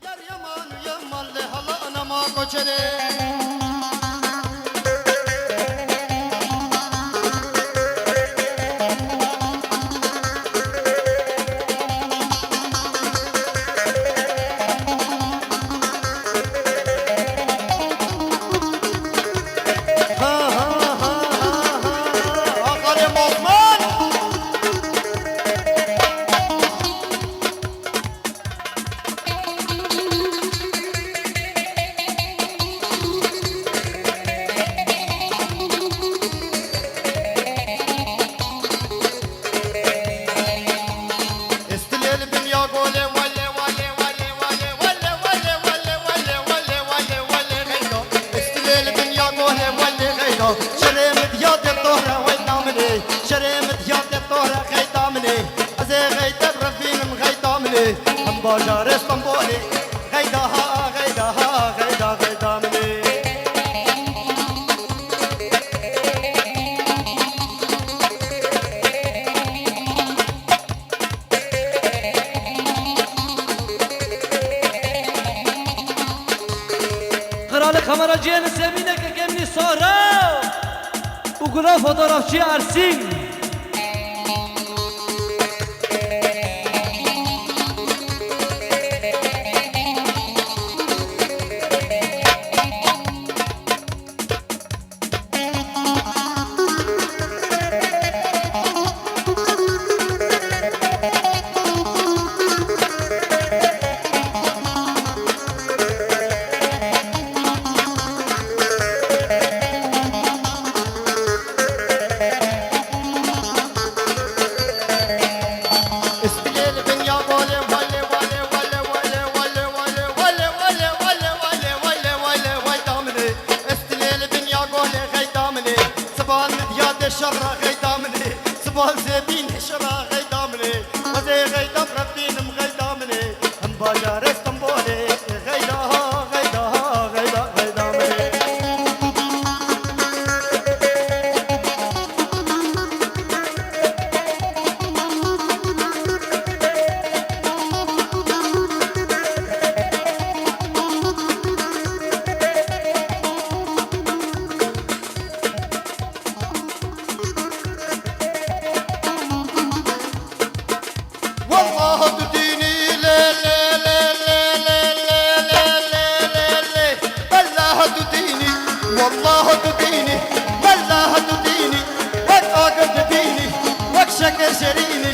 Yar yaman yaman le hala nama koçere. شرمت ياض الطهرة ويدامني شرمت ياض الطهرة غيدامني أزي غيدا برفين مغيدامني هم باجار اسطنبولي غيداها غيداها غيدا غيدامني Kralı kameracıya semine kekemli sonra Ugula fotoğrafçı Ersin شرا غيدامني سبال زبين شرا غيدامني وزي غيدام ربين مغيدامني هم باجار اسطنبولي غيداها غيداها غيدا غيدامني والله تديني والله تديني وقاقر تديني وقشك شريني